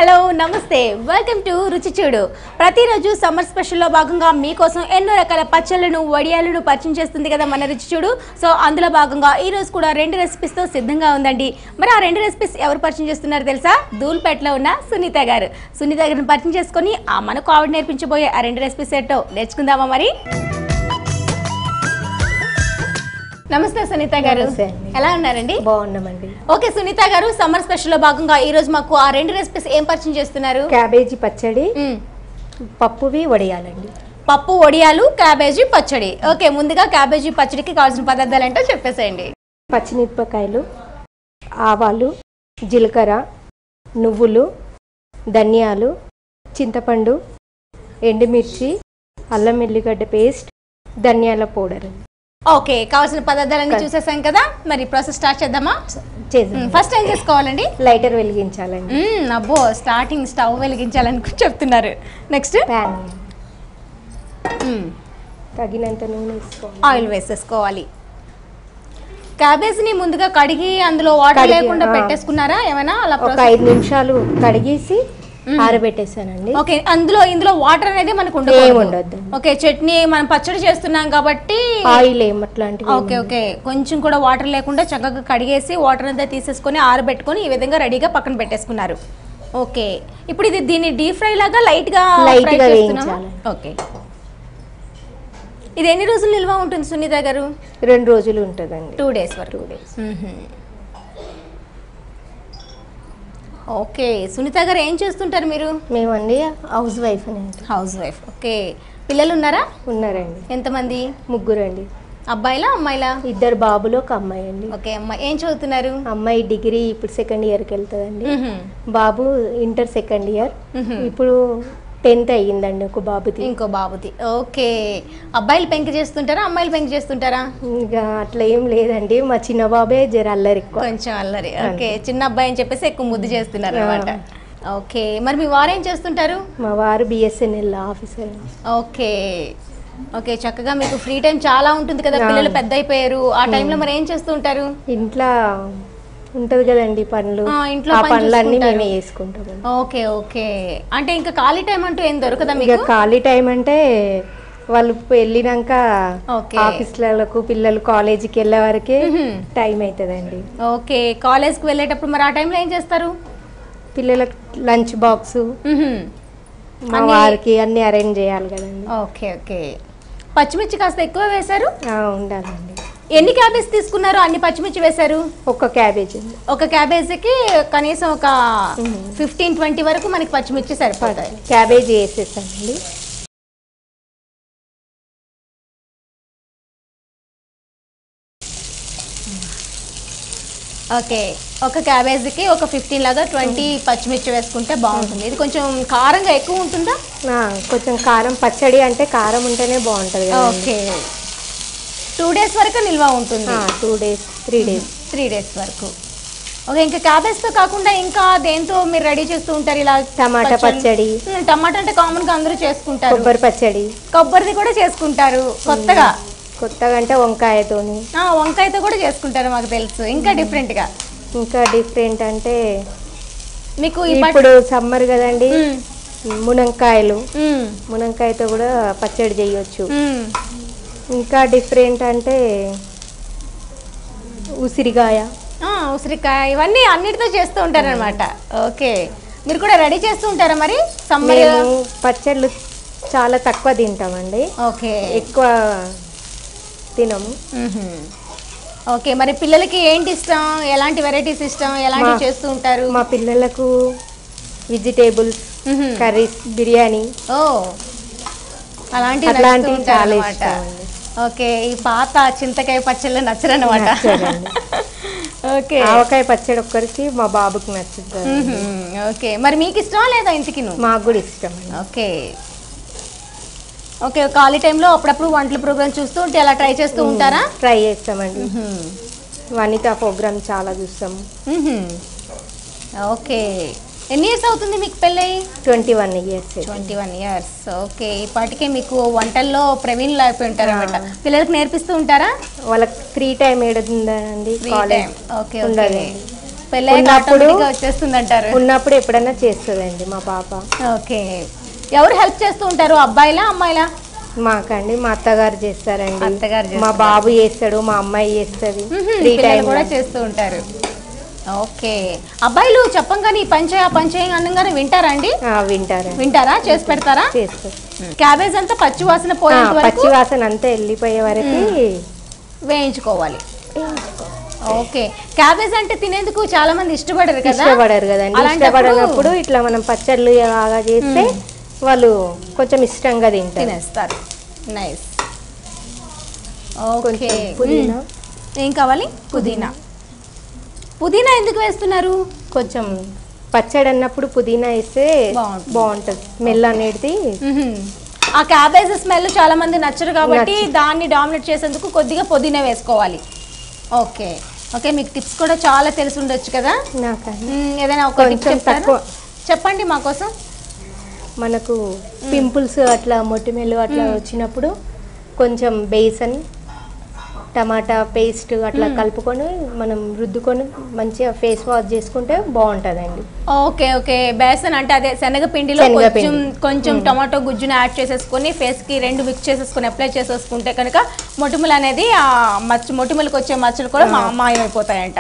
Hello నమస్తే welcome to రుచి చూడు. ప్రతిరోజు సమ్మర్ స్పెషల్లో భాగంగా మీకోసం ఎన్నో రకాల పచ్చళ్ళను వడియాలను పరిచయం చేస్తుంది కదా మన రుచి చూడు. సో అందులో భాగంగా ఈ రోజు కూడా 2 రెసిపీస్తో సిద్ధంగా ఉందండి. మరి ఆ 2 రెసిపీస్ ఎవరు పరిచయం చేస్తున్నారో తెలుసా? ధూల్పేటలో ఉన్న సునీత గారు. సునీత గారిని పరిచయం చేసుకొని మనకు ఆవిడ నేర్పించబోయే ఆ 2 రెసిపీస్ ఏంటో నేర్చుకుందామా మరి? నమస్తే సునీత గారు, ఎలా ఉన్నారండి? బాగున్నామండి. ఓకే సునీత గారు, సమ్మర్ స్పెషల్ లో భాగంగా ఈ రోజు మాకు ఆ 2 రెసిపీస్ ఏం పరిచయం చేస్తున్నారు? క్యాబేజీ పచ్చడి, పప్పువి వడియాలండి. పప్పు వడియాలు, క్యాబేజీ పచ్చడి. ఓకే, ముందుగా క్యాబేజీ పచ్చడికి కావాల్సిన పదార్థాలు ఏంటో చెప్పేసేయండి. పచ్చిమిరపకాయలు, ఆవాలు, జీలకర్ర, నువ్వులు, ధనియాలు, చింతపండు, ఎండుమిర్చి, అల్లం ఎల్లిగడ్డ పేస్ట్, ధనియాల పౌడర్. ఓకే, కావాల్సిన పదార్థాలన్నీ చూసేసాం కదా, మరి ప్రాసెస్ స్టార్ట్ చేద్దామా? ఫస్ట్ ఏం చేసుకోవాలండి? లైటర్ వెలిగించాలండి. అబ్బో, స్టార్టింగ్ స్టవ్ వెలిగించాలని చెప్తున్నారు. నెక్స్ట్ ప్యాన్, తగినంత నూనె వేసుకోవాలి, ఆయిల్ వేసేసుకోవాలి. క్యాబేజీని ముందుగా కడిగి అందులో వాటర్ లేకుండా పెట్టేసుకున్నారా ఏమైనా? అలా ఒక 5 నిమిషాలు కడిగేసి ఆరబెట్టేసానండి. ఓకే, ఇందులో వాటర్ అనేది మనకు ఉండదు. ఓకే, చట్నీ మనం పచ్చడి చేస్తున్నాం కాబట్టి ఆయిల్ ఏమట్లాంటివి. ఓకే ఓకే, కొంచెం కూడా వాటర్ లేకుండా చక్కగా కడిగేసి వాటర్ అంతా తీసేసుకొని ఆరబెట్టుకొని ఈ విధంగా రెడీగా పక్కన పెట్టేసుకున్నారు. ఓకే, ఇప్పుడు దీన్ని డీప్ ఫ్రై లాగా లైట్ గా వేయించాలి. ఓకే, ఇది ఎన్ని రోజులు నిల్వ ఉంటుంది సునీత గారు? 2 రోజులు ఉంటుందండి. 2 డేస్ వరకు. 2 డేస్. ఓకే, సునీత గారు ఏం చేస్తుంటారు మీరు? మేమండి హౌస్ వైఫ్ అని. House wife. ఓకే, పిల్లలు ఉన్నారా? ఉన్నారండి. ఎంతమంది? 3 అండి. అబ్బాయిలా అమ్మాయిలా? 2 బాబులు, ఒక అమ్మాయి అండి. ఓకే, అమ్మాయి ఏం చదువుతున్నారు? అమ్మాయి డిగ్రీ ఇప్పుడు 2nd ఇయర్కి వెళ్తుందండి. బాబు ఇంటర్ 2nd ఇయర్, ఇప్పుడు 10th అయ్యిందండి ఒక బాబుది. ఇంకో బాబుది. ఓకే, అబ్బాయిలు పెంకి చేస్తుంటారా అమ్మాయిలు పెంకి చేస్తుంటారా? ఇంకా అట్లా ఏం లేదండి, మా చిన్న బాబే జర అల్లరి ఎక్కువ, కొంచెం అల్లరి. ఓకే, చిన్న అబ్బాయి అని చెప్పేసి ఎక్కువ ముద్దు చేస్తున్నారు అన్నమాట. ఓకే, మరి మీ వారు ఏం చేస్తుంటారు? మా వారు BSNL ఆఫీసర్. ఓకే ఓకే, చక్కగా మీకు ఫ్రీ టైం చాలా ఉంటుంది కదా, పిల్లలు పెద్ద అయిపోయారు, ఆ టైంలో మరి ఏం చేస్తూ ఉంటారు? ఇంట్లో ఉంటది కదండి పనులు, ఇంట్లో పనులన్నీ మేమే చేసుకుంటాం. ఓకే ఓకే, అంటే ఇంకా ఖాళీ టైం అంటూ ఏం దొరకదా మీకు? ఖాళీ టైం అంటే వాళ్ళు వెళ్ళినాక ఆఫీసులకు, పిల్లలు కాలేజీకి వెళ్ళే వరకే టైం అవుతుందండి. ఓకే, కాలేజ్కి వెళ్ళేటప్పుడు మరి ఆ టైంలో ఏం చేస్తారు? పిల్లలకు లంచ్ బాక్స్, మా వారికి అన్ని అరేంజ్ చేయాలి కదండి. ఓకే ఓకే, పచ్చిమిర్చి కాస్త ఎక్కువ వేశారు. ఉండాలండి. ఎన్ని క్యాబేజ్ తీసుకున్నారు? అన్ని పచ్చిమిర్చి వేశారు? ఒక క్యాబేజీ. ఒక క్యాబేజీకి కనీసం ఒక 15-20 వరకు మనకి పచ్చిమిర్చి సరిపోతాయి. క్యాబేజీ వేసేసానండి. ఓకే, ఒక క్యాబేజీకి ఒక 15 లాగా 20 పచ్చిమిర్చి వేసుకుంటే బాగుంటుంది. ఇది కొంచెం కారంగా ఎక్కువ ఉంటుందా? కొంచెం కారం, పచ్చడి అంటే కారం ఉంటేనే బాగుంటుంది. ఓకే, 2 డేస్ వరకు నిల్వ ఉంటుంది. 2 డేస్ 3 డేస్ 3 డేస్ వరకు. ఓకే, ఇంకా క్యాబేజ్తో కాకుండా ఇంకా దేంతో మీరు రెడీ చేస్తూ ఉంటారు? ఇలా టమాటా పచ్చడి. టమాటా అంటే కామన్గా అందరూ చేసుకుంటారు. కొబ్బరి పచ్చడి. కొబ్బరిది కూడా చేసుకుంటారు. కొత్తగా అంటే వంకాయతోని. వంకాయతో కూడా చేసుకుంటారు, మాకు తెలుసు. ఇంకా డిఫరెంట్గా, ఇంకా డిఫరెంట్ అంటే మీకు ఇప్పుడు సమ్మర్ కదండి, మునంకాయతో కూడా పచ్చడి చేయొచ్చు. ఇంకా డిఫరెంట్ అంటే ఉసిరికాయ, ఇవన్నీ అన్నిటితో చేస్తూ ఉంటారు అనమాట. ఓకే, మీరు కూడా రెడీ చేస్తూ ఉంటారా మరి? సమ్మర్ పచ్చళ్ళు చాలా తక్కువ తింటామండి. ఓకే, ఎక్కువ తినము. ఓకే, మరి పిల్లలకి ఏంటి ఇష్టం? ఎలాంటి వెరైటీస్ ఇష్టం? ఎలాంటివి చేస్తూ ఉంటారు? మా పిల్లలకు వెజిటేబుల్స్ కర్రీస్, బిర్యానీ అలాంటివి చాలా ఇష్టం. ఓకే, ఈ పాత చింతకాయ పచ్చళ్ళు నచ్చరన్నమాట. ఓకే, ఆవకాయ పచ్చడి ఒక్కరికి మా బాబుకి నచ్చుతుంది. ఓకే, మరి మీకు ఇష్టమా లేదా? ఇంటికి మాకు కూడా ఇష్టం. ఓకే ఓకే, ఖాళీ టైంలో అప్పుడప్పుడు వంటల ప్రోగ్రామ్ చూస్తూ ఉంటే అలా ట్రై చేస్తూ ఉంటారా? ట్రై చేస్తామండి. వనిత ప్రోగ్రామ్ చాలా చూస్తాము. ఓకే, ఎన్ని ఇయర్స్ అవుతుంది మీకు పెళ్ళై? 21 ఇయర్స్. 21 ఇయర్స్. ఓకే, ఇప్పటికే మీకు వంటల్లో ప్రవీణ్లు అయిపోయి ఉంటారు అన్నమాట. పిల్లలకు నేర్పిస్తూ ఉంటారా? వాళ్ళకి ఫ్రీ టైం ఏడుందండి, కాలేజ్. ఓకే ఓకే, పెళ్ళైనప్పుడు వచ్చేస్తుంది అంటారు. ఉన్నప్పుడు ఎప్పుడైనా చేస్తుందండి మా పాప. ఓకే, ఎవరు హెల్ప్ చేస్తూ ఉంటారు, అబ్బాయిలా అమ్మాయిలా? మాకండి మా అత్తగారు చేస్తారండి. అత్తగారు మా బాబు చేస్తాడు, మా అమ్మాయి చేస్తుంది, కూడా చేస్తూ ఉంటారు. ఓకే, అబ్బాయిలు చెప్పంగానే ఈ పంచేయ అనగానే వింటారా అండి? వింటారా? చేసి పెడతారా? చేస్తారు. క్యాబేజ్ అంతా పచ్చివాసన పోయేంత వరకు, పచ్చివాసన అంతా వెళ్ళిపోయే వరకు వేయించుకోవాలి. ఓకే, క్యాబేజ్ అంటే తినేందుకు చాలా మంది ఇష్టపడరు కదండి. ఇష్టపడినప్పుడు ఇట్లా మనం పచ్చళ్ళు లాగా చేస్తే వాళ్ళు కొంచెం ఇష్టంగా తినేస్తారు. నైస్. ఓకే, పుదీనా ఏం కావాలి? పుదీనా. పుదీనా ఎందుకు వేస్తున్నారు? కొంచెం పచ్చడి అన్నప్పుడు పుదీనా వేస్తే బాగుంటుంది, స్మెల్ అనేది. ఆ క్యాబేజ్ స్మెల్ చాలా మంది నచ్చరు కాబట్టి దాన్ని డామినేట్ చేసేందుకు కొద్దిగా పుదీనా వేసుకోవాలి. ఓకే ఓకే, మీకు టిప్స్ కూడా చాలా తెలిసి ఉండొచ్చు కదా. ఏదైనా ఒక చెప్పండి మా కోసం. మనకు పింపుల్స్ అట్లా మొటిమలు అట్లా వచ్చినప్పుడు కొంచెం బేసన్ టమాటా పేస్ట్ అట్లా కలుపుకొని మనం రుద్దుకొని మంచిగా ఫేస్ వాష్ చేసుకుంటే బాగుంటుందండి. ఓకే ఓకే, బేసన్ అంటే అదే శనగపిండిలో కొంచెం టమాటో గుజ్జును యాడ్ చేసేసుకొని ఫేస్కి రెండు మిక్స్ చేసేసుకొని అప్లై చేసేసుకుంటే కనుక మొటిమలు అనేది ఆ మొటిమలకు వచ్చే మచ్చలు కూడా మాయమైపోతాయంట.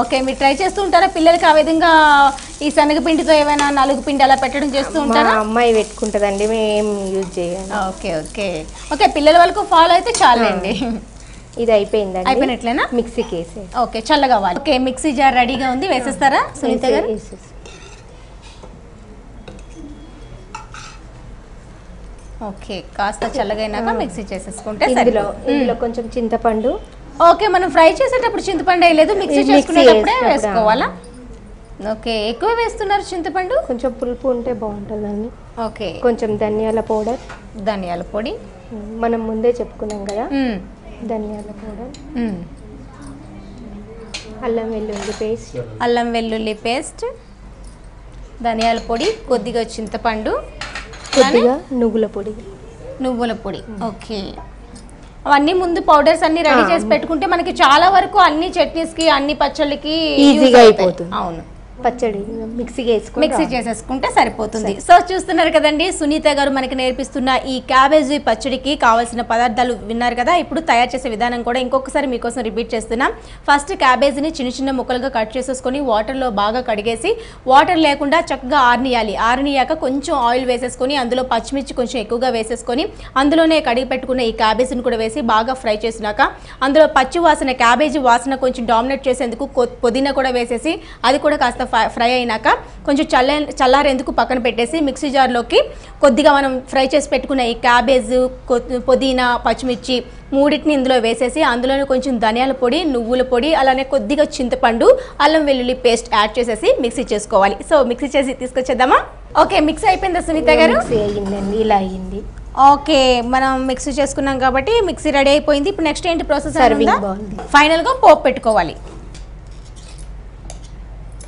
ఓకే, మీరు ట్రై చేస్తూ ఉంటారా పిల్లలకి ఆ విధంగా ఈ శనగపిండితో ఏమైనా నలుగు పిండి అలా పెట్టడం చేస్తూ ఉంటారా? అమ్మాయి పెట్టుకుంటుందండి, మేము యూజ్ చేయాలి. ఓకే ఓకే ఓకే, పిల్లల వరకు ఫాలో అయితే చాలండి. ఇది అయిపోయిందండి, అయిపోయినట్లేనా? మిక్సీకి వేసే. ఓకే, చల్లగా కావాలి. ఓకే, మిక్సీ జార్ రెడీగా ఉంది, వేసేస్తారా సునీత గారు? ఓకే, కాస్త చల్లగా అయినాక మిక్సీ చేసేసుకుంటే ఇందులో కొంచెం చింతపండు. ఓకే, మనం ఫ్రై చేసేటప్పుడు చింతపండు వేయలేదు, మిక్సీ చేసుకునేటప్పుడే వేసుకోవాలా? ఓకే, ఎక్కువ వేస్తున్నారు చింతపండు? కొంచెం పులుపు ఉంటే బాగుంటుందండి. ఓకే, కొంచెం ధనియాల పౌడర్. ధనియాల పొడి మనం ముందే చెప్పుకున్నాం కదా. ధనియాల పౌడర్, అల్లం వెల్లుల్లి పేస్ట్. అల్లం వెల్లుల్లి పేస్ట్, ధనియాల పొడి, కొద్దిగా చింతపండు, కొద్దిగా నువ్వుల పొడి. నువ్వుల పొడి. ఓకే, అవన్నీ ముందు పౌడర్స్ అన్ని రెడీ చేసి పెట్టుకుంటే మనకి చాలా వరకు అన్ని చట్నీస్కి అన్ని పచ్చళ్ళకి ఈజీగా అయిపోతుంది. అవును, పచ్చడి మిక్సీ చేసేసుకుంటే సరిపోతుంది. సో చూస్తున్నారు కదండి, సునీత గారు మనకి నేర్పిస్తున్న ఈ క్యాబేజీ పచ్చడికి కావాల్సిన పదార్థాలు విన్నారు కదా. ఇప్పుడు తయారు చేసే విధానం కూడా ఇంకొకసారి మీకోసం రిపీట్ చేస్తున్నాం. ఫస్ట్ క్యాబేజీని చిన్న చిన్న ముక్కలుగా కట్ చేసేసుకొని వాటర్లో బాగా కడిగేసి వాటర్ లేకుండా చక్కగా ఆరనియాలి. ఆరనియాక కొంచెం ఆయిల్ వేసేసుకొని అందులో పచ్చిమిర్చి కొంచెం ఎక్కువగా వేసేసుకొని అందులోనే కడిగి పెట్టుకున్న ఈ క్యాబేజీని కూడా వేసి బాగా ఫ్రై చేసినాక అందులో పచ్చి వాసన క్యాబేజీ వాసన కొంచెం డామినేట్ చేసేందుకు పుదీనా కూడా వేసేసి అది కూడా కాస్త ఫ్రై అయినాక కొంచెం చల్లారేందుకు పక్కన పెట్టేసి మిక్సీ జార్లోకి కొద్దిగా మనం ఫ్రై చేసి పెట్టుకున్న ఈ క్యాబేజ్, పుదీనా, పచ్చిమిర్చి మూడింటిని ఇందులో వేసేసి అందులోనే కొంచెం ధనియాల పొడి, నువ్వుల పొడి, అలానే కొద్దిగా చింతపండు, అల్లం వెల్లుల్లి పేస్ట్ యాడ్ చేసేసి మిక్సీ చేసుకోవాలి. సో మిక్సీ చేసి తీసుకొచ్చేద్దామా? ఓకే, మిక్సీ అయిపోయిందా సునీత గారు? ఇలా అయింది. ఓకే, మనం మిక్సీ చేసుకున్నాం కాబట్టి మిక్సీ రెడీ అయిపోయింది. ఇప్పుడు నెక్స్ట్ ఏంటి ప్రాసెస్? ఫైనల్గా పోపు పెట్టుకోవాలి.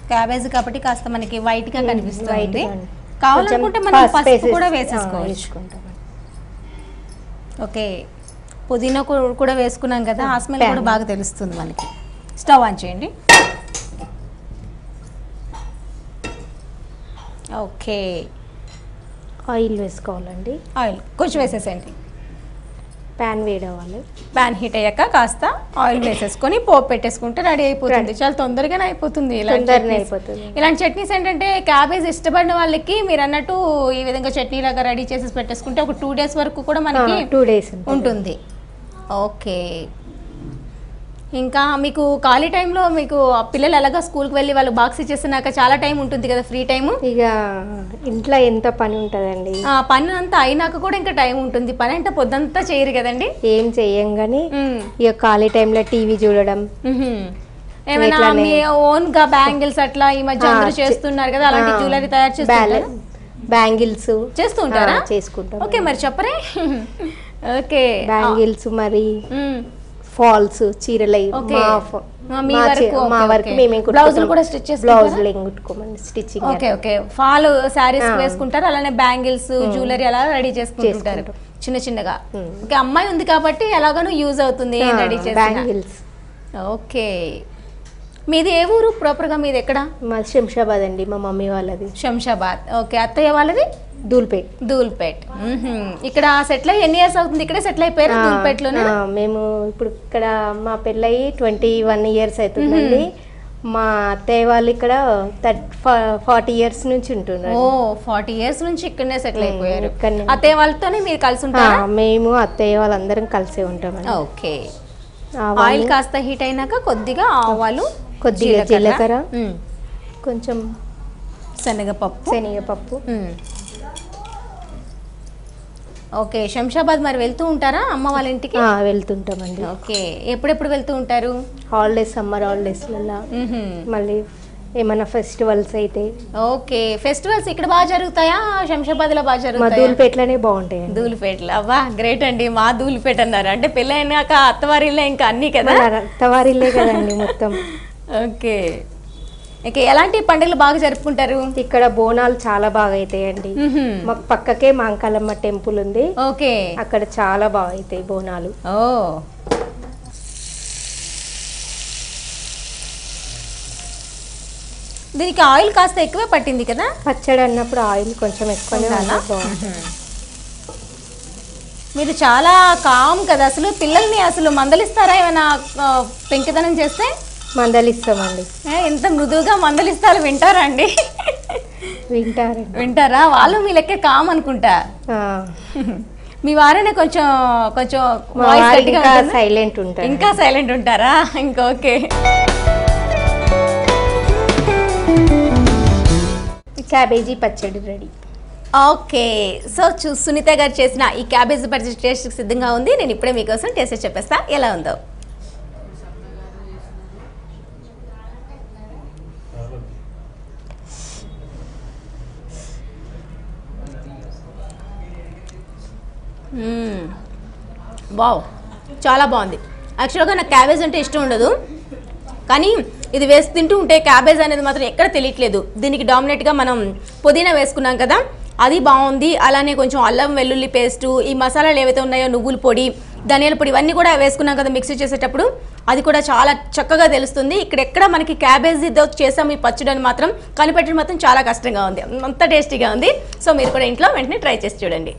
క్యాబేజ్ కాబట్టి కాస్త మనకి వైట్ గా కనిపిస్తుంది. కావాలనుకుంటే మనం పసుపు కూడా వేసేసుకోవచ్చు. ఓకే, పుదీనా కూడా వేసుకున్నాం కదా, ఆ స్మెల్ కూడా బాగా తెలుస్తుంది మనకి. స్టవ్ ఆన్ చేయండి. ఓకే, ఆయిల్ వేసుకోవాలండి. ఆయిల్ కొంచెం వేసేసేయండి. ప్యాన్ వేడవాలి. ప్యాన్ హీట్ అయ్యాక కాస్త ఆయిల్ వేసేసుకొని పోపు పెట్టేసుకుంటే రెడీ అయిపోతుంది. చాలా తొందరగానే అయిపోతుంది. ఇలాంటి చట్నీస్ ఏంటంటే క్యాబేజ్ ఇష్టపడిన వాళ్ళకి మీరు అన్నట్టు ఈ విధంగా చట్నీ లాగా రెడీ చేసి పెట్టేసుకుంటే ఒక 2 days వరకు కూడా మనకి 2 days ఉంటుంది. ఓకే, ఇంకా మీకు ఖాళీ టైంలో మీకు పిల్లలు ఎలాగా స్కూల్కి వెళ్ళి వాళ్ళు బాక్స్ ఇచ్చేసినాక చాలా టైం ఉంటుంది కదా, ఫ్రీ టైము. ఇక ఇంట్లో ఎంత పని ఉంటుందండి, ఆ పని అంతా అయినాక కూడా ఇంకా టైం ఉంటుంది. పని అంటే పొద్దంతా చేయరు కదండి, ఏం చెయ్యం కానీ ఇక ఖాళీ టైంలో టీవీ చూడడం, ఏమైనా మీ ఓన్ గా బ్యాంగిల్స్ అట్లా ఈ మధ్య అందరూ చేస్తున్నారు కదా, అలాంటి జ్యువెలరీ తయారు చేస్తారు. బ్యాంగిల్స్ చేస్తూ ఉంటారా? చేసుకుంటాం. ఓకే, మరి చెప్పరే. ఓకే, బ్యాంగిల్స్ మరి ఫాల్స్, చీరలు, మా వరకు మేమే బ్లౌజులు కూడా స్టిచ్ కుట్టుకోమని stitching. Okay okay, fall saris వేసుకుంటారు, అలానే బ్యాంగిల్స్, జ్యువెలరీ అలా రెడీ చేసుకుంటారు చిన్న చిన్నగా. ఓకే, అమ్మాయి ఉంది కాబట్టి ఎలాగనూ యూజ్ అవుతుంది రెడీ చేసి బ్యాంగిల్స్. ఓకే, మీది ఏ ఊరు ప్రాపర్గా? మీది ఎక్కడ? మాది శంషాబాద్ అండి, మా మమ్మీ వాళ్ళది. శంషాబాద్. ఓకే. అత్తయ్య వాళ్ళది ధూల్పేట్. ధూల్పేట్. ఇక్కడ సెటిల్ అయ్యి ఎన్ని ఇయర్స్ అవుతుంది? ఇక్కడే సెటిల్ అయిపోయారు ధూల్పేట్లోనే? మేము ఇప్పుడు ఇక్కడ మా పెళ్ళయి 21 years అవుతుందండి. మా అత్తయ్య వాళ్ళు ఇక్కడ 40 years నుంచి ఉంటున్నారు. 40 years నుంచి ఇక్కడనే సెటిల్ అయిపోయారు. అత్తయ్య వాళ్ళతోనే మీరు కలిసి ఉంటారా? మేము అత్తయ్య వాళ్ళందరం కలిసే ఉంటామండి. ఓకే. ఆయిల్ కాస్త హీట్ అయినాక కొద్దిగా ఆవాలు, కొద్దిగా జీలకర్ర, కొంచెం శనగపప్పు. ఓకే. శంషాబాద్ మరి వెళ్తూ ఉంటారా అమ్మ వాళ్ళ ఇంటికి? వెళ్తుంటామండి. ఓకే. ఎప్పుడెప్పుడు వెళ్తూ ఉంటారు? హాలిడేస్, సమ్మర్ హాలిడేస్లలో, మళ్ళీ ఏమైనా ఫెస్టివల్స్ అయితే. ఓకే. ఫెస్టివల్స్ ఇక్కడ బాగా జరుగుతాయా శంషాబాద్ లో? బాగా జరుగుతాయి. మా ధూల్పేట్లోనే బాగుంటాయి. ధూల్పేటలో? అవ్వా గ్రేట్ అండి. మా ధూల్పేట అన్నారు అంటే పెళ్ళైనాక అత్తవారిల్లే ఇంకా అన్ని కదా? అత్తవారిల్లే కదండి మొత్తం. ఓకే. ఓకే. ఎలాంటి పండుగలు బాగా జరుపుకుంటారు? ఇక్కడ బోనాలు చాలా బాగా అవుతాయండి. మాకు పక్కకే మాంకాలమ్మ టెంపుల్ ఉంది. ఓకే. అక్కడ చాలా బాగా అవుతాయి బోనాలు. దీనికి ఆయిల్ కాస్త ఎక్కువే పట్టింది కదా? పచ్చడి అన్నప్పుడు ఆయిల్ కొంచెం ఎక్కువనే బాగుంటుంది. మీరు చాలా కామ్ కదా. అసలు పిల్లల్ని అసలు మందలిస్తారా ఏమైనా పెంకితనం చేస్తే? మందలిస్తామండి. ఎంత మృదువుగా మందలిస్తారు. వింటారా అండి? వింటారా? వాళ్ళు మీ లెక్క కామ్ అనుకుంటా. మీ వారైనా కొంచెం కొంచెం సైలెంట్ ఉంటారు. ఇంకా సైలెంట్ ఉంటారా? ఇంకా ఓకే. క్యాబేజీ పచ్చడి రెడీ. ఓకే. సో సునీత గారు చేసిన ఈ క్యాబేజీ పచ్చడి టేస్ట్ సిద్ధంగా ఉంది. నేను ఇప్పుడే మీకోసం టేస్ట్ చెప్పేస్తా ఎలా ఉందో. వావ్, చాలా బాగుంది. యాక్చువల్గా నాకు క్యాబేజ్ అంటే ఇష్టం ఉండదు, కానీ ఇది వేసి తింటూ ఉంటే క్యాబేజ్ అనేది మాత్రం ఎక్కడ తెలియట్లేదు. దీనికి డామినేట్గా మనం పుదీనా వేసుకున్నాం కదా, అది బాగుంది. అలానే కొంచెం అల్లం వెల్లుల్లి పేస్టు, ఈ మసాలాలు ఏవైతే ఉన్నాయో నువ్వుల పొడి, ధనియాల పొడి, ఇవన్నీ కూడా వేసుకున్నాం కదా మిక్సీ చేసేటప్పుడు, అది కూడా చాలా చక్కగా తెలుస్తుంది. ఇక్కడ ఎక్కడ మనకి క్యాబేజీతో చేసాము ఈ పచ్చడిని మాత్రం కనిపెట్టడం మాత్రం చాలా కష్టంగా ఉంది, అంత టేస్టీగా ఉంది. సో మీరు కూడా ఇంట్లో వెంటనే ట్రై చేసి చూడండి.